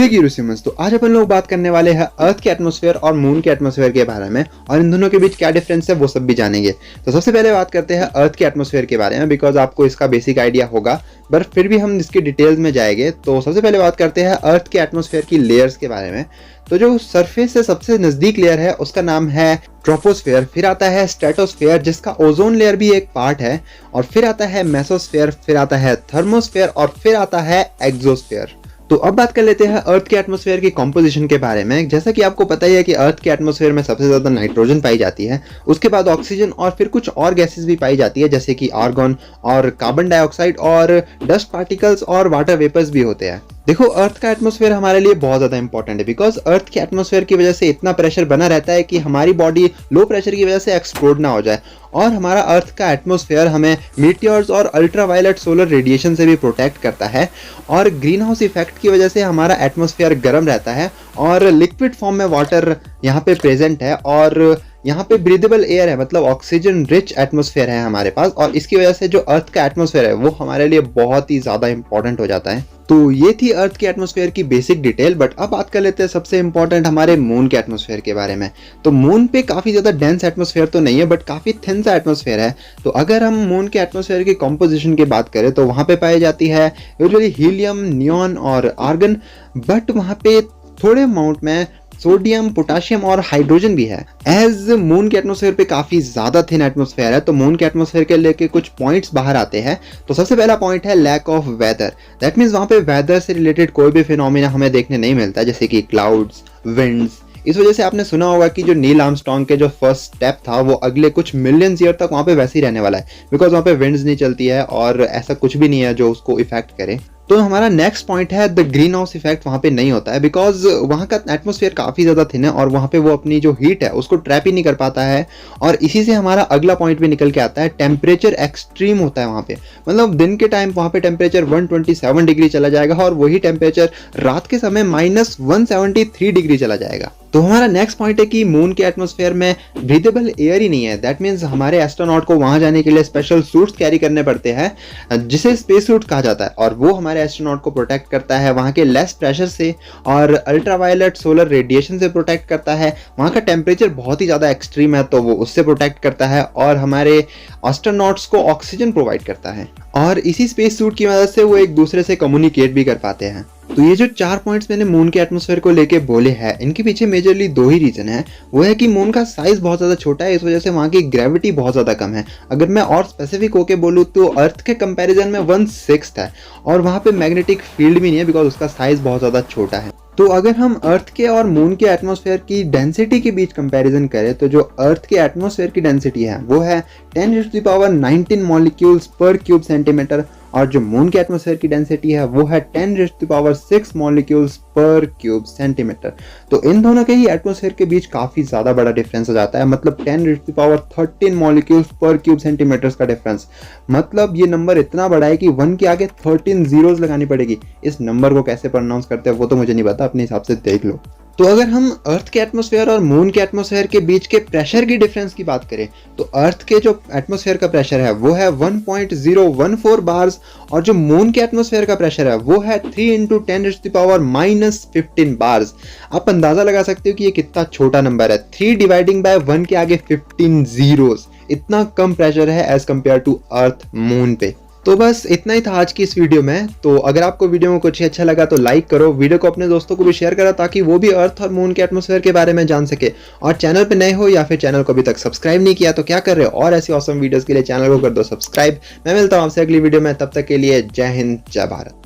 हे यूरोसिमन्स, तो आज अपन लोग बात करने वाले हैं अर्थ के एटमॉस्फेयर और मून के एटमॉस्फेयर के बारे में, और इन दोनों के बीच क्या डिफरेंस है वो सब भी जानेंगे। तो सबसे पहले बात करते हैं अर्थ के एटमॉस्फेयर के बारे में, बिकॉज आपको इसका बेसिक आइडिया होगा, पर फिर भी हम इसकी डिटेल्स में जाएंगे। तो सबसे पहले बात करते हैं अर्थ के एटमॉस्फेयर की लेयर्स के बारे में। तो जो सरफेस से सबसे नजदीक लेयर है उसका नाम है ट्रोपोस्फेयर, फिर आता है स्ट्रेटोस्फेयर जिसका ओजोन लेयर भी एक पार्ट है, और फिर आता है मेसोस्फेयर, फिर आता है थर्मोस्फेयर, और फिर आता है एक्सोस्फेयर। तो अब बात कर लेते हैं अर्थ के एटमॉस्फेयर की कॉम्पोजिशन के बारे में। जैसा कि आपको पता ही है कि अर्थ के एटमॉस्फेयर में सबसे ज्यादा नाइट्रोजन पाई जाती है, उसके बाद ऑक्सीजन और फिर कुछ और गैसेस भी पाई जाती है जैसे कि आर्गन और कार्बन डाइऑक्साइड और डस्ट पार्टिकल्स और वाटर वेपर्स भी होते हैं। देखो, अर्थ का एटमॉस्फेयर हमारे लिए बहुत ज़्यादा इंपॉर्टेंट है, बिकॉज अर्थ के एटमॉस्फेयर की वजह से इतना प्रेशर बना रहता है कि हमारी बॉडी लो प्रेशर की वजह से एक्सप्लोड ना हो जाए, और हमारा अर्थ का एटमॉस्फेयर हमें मीटियोर्स और अल्ट्रावायलेट सोलर रेडिएशन से भी प्रोटेक्ट करता है, और ग्रीन हाउस इफेक्ट की वजह से हमारा एटमॉस्फेयर गर्म रहता है, और लिक्विड फॉर्म में वाटर यहाँ पे प्रेजेंट है, और यहाँ पे ब्रीदेबल एयर है, मतलब ऑक्सीजन रिच एटमॉस्फेयर है हमारे पास, और इसकी वजह से जो अर्थ का एटमॉस्फेयर है वो हमारे लिए बहुत ही ज़्यादा इंपॉर्टेंट हो जाता है। तो ये थी अर्थ के एटमॉस्फेयर की बेसिक डिटेल, बट अब बात कर लेते हैं सबसे इंपॉर्टेंट हमारे मून के एटमॉस्फेयर के बारे में। तो मून पे काफ़ी ज़्यादा डेंस एटमॉस्फेयर तो नहीं है, बट काफ़ी थिन सा एटमॉस्फेयर है। तो अगर हम मून के एटमॉस्फेयर की कॉम्पोजिशन की बात करें तो वहाँ पे पाई जाती है यूजुअली हीलियम, नियॉन और आर्गन, बट वहाँ पे थोड़े अमाउंट में सोडियम, पोटाशियम और हाइड्रोजन भी है। एज मून के एटमॉस्फेयर पे काफी ज्यादा थिन एटमॉस्फेयर है, तो मून के एटमॉस्फेयर के लेके कुछ पॉइंट्स बाहर आते हैं। तो सबसे पहला पॉइंट है lack of weather. That means वहाँ पे वेदर से रिलेटेड कोई भी फिनोमिना हमें देखने नहीं मिलता, जैसे कि क्लाउड्स, विंड्स। इस वजह से आपने सुना होगा कि जो नील आर्मस्ट्रॉन्ग के जो फर्स्ट स्टेप था वो अगले कुछ मिलियंस ईयर तक वहाँ पे वैसे ही रहने वाला है, बिकॉज वहाँ पे विंड्स नहीं चलती है और ऐसा कुछ भी नहीं है जो उसको इफेक्ट करे। तो हमारा नेक्स्ट पॉइंट है द ग्रीन हाउस इफेक्ट। वहाँ पे नहीं होता है बिकॉज वहाँ का एटमॉस्फेयर काफ़ी ज़्यादा थिन है, और वहाँ पे वो अपनी जो हीट है उसको ट्रैप ही नहीं कर पाता है। और इसी से हमारा अगला पॉइंट भी निकल के आता है, टेम्परेचर एक्सट्रीम होता है वहाँ पे। मतलब दिन के टाइम वहाँ पे टेम्परेचर 127 डिग्री चला जाएगा, और वही टेम्परेचर रात के समय -173 डिग्री चला जाएगा। तो हमारा नेक्स्ट पॉइंट है कि मून के एटमॉस्फेयर में ब्रीदेबल एयर ही नहीं है। दैट मीन्स हमारे एस्ट्रोनॉट को वहाँ जाने के लिए स्पेशल सूट्स कैरी करने पड़ते हैं जिसे स्पेस सूट कहा जाता है, और वो हमारे एस्ट्रोनॉट को प्रोटेक्ट करता है वहाँ के लेस प्रेशर से और अल्ट्रावायलेट सोलर रेडिएशन से प्रोटेक्ट करता है। वहाँ का टेम्परेचर बहुत ही ज़्यादा एक्सट्रीम है तो वो उससे प्रोटेक्ट करता है, और हमारे एस्ट्रोनॉट्स को ऑक्सीजन प्रोवाइड करता है, और इसी स्पेस सूट की मदद से वो एक दूसरे से कम्युनिकेट भी कर पाते हैं। तो ये जो 4 पॉइंट्स मैंने मून के एटमॉस्फेयर को लेके बोले हैं, इनके पीछे मेजरली 2 ही रीजन है। वो है कि मून का साइज बहुत ज़्यादा छोटा है, इस वजह से वहाँ की ग्रेविटी बहुत ज़्यादा कम है। अगर मैं और स्पेसिफिक होके बोलूँ तो अर्थ के कंपैरिजन में 1/6 है, और वहाँ पे मैग्नेटिक फील्ड भी नहीं है बिकॉज उसका साइज बहुत ज़्यादा छोटा है। तो अगर हम अर्थ के और मून के एटमॉस्फेयर की डेंसिटी के बीच कंपैरिजन करें तो जो अर्थ के एटमॉस्फेयर की डेंसिटी है वो है 10⁻19 मॉलिक्यूल्स पर क्यूब सेंटीमीटर, और जो मून के एटमॉस्फेयर की डेंसिटी है वो है 10⁻6 मॉलिक्यूल्स पर क्यूब सेंटीमीटर। तो इन दोनों के ही एटमॉस्फेयर के बीच काफ़ी ज़्यादा बड़ा डिफरेंस हो जाता है, मतलब 10⁻13 मॉलिक्यूल्स पर क्यूब सेंटीमीटर का डिफरेंस। मतलब ये नंबर इतना बड़ा है कि 1 के आगे 13 जीरोज लगानी पड़ेगी। इस नंबर को कैसे प्रोनाउंस करते हैं वो तो मुझे नहीं पता, अपने हिसाब से देख लो। तो अगर हम अर्थ के एटमॉस्फेयर और मून के एटमॉस्फेयर के बीच के प्रेशर की डिफरेंस की बात करें तो अर्थ के जो एटमॉस्फेयर का प्रेशर है वो है 1.014 बार्स, और जो मून के एटमॉस्फेयर का प्रेशर है वो है 3 × 10⁻⁻15 बार्स। आप अंदाजा लगा सकते हो कि ये कितना छोटा नंबर है। 3 डिवाइडिंग बाय 1 के आगे 15 जीरोस, इतना कम प्रेशर है as compared to earth moon पे। तो बस इतना ही था आज की इस वीडियो में। तो अगर आपको वीडियो में कुछ अच्छा लगा तो लाइक करो, वीडियो को अपने दोस्तों को भी शेयर करो ताकि वो भी अर्थ और मून के एटमॉस्फेयर के बारे में जान सके। और चैनल पे नए हो या फिर चैनल को अभी तक सब्सक्राइब नहीं किया तो क्या कर रहे हो, और ऐसी ऑसम वीडियोस के लिए चैनल को कर दो सब्सक्राइब। मैं मिलता हूँ आपसे अगली वीडियो में, तब तक के लिए जय हिंद, जय भारत।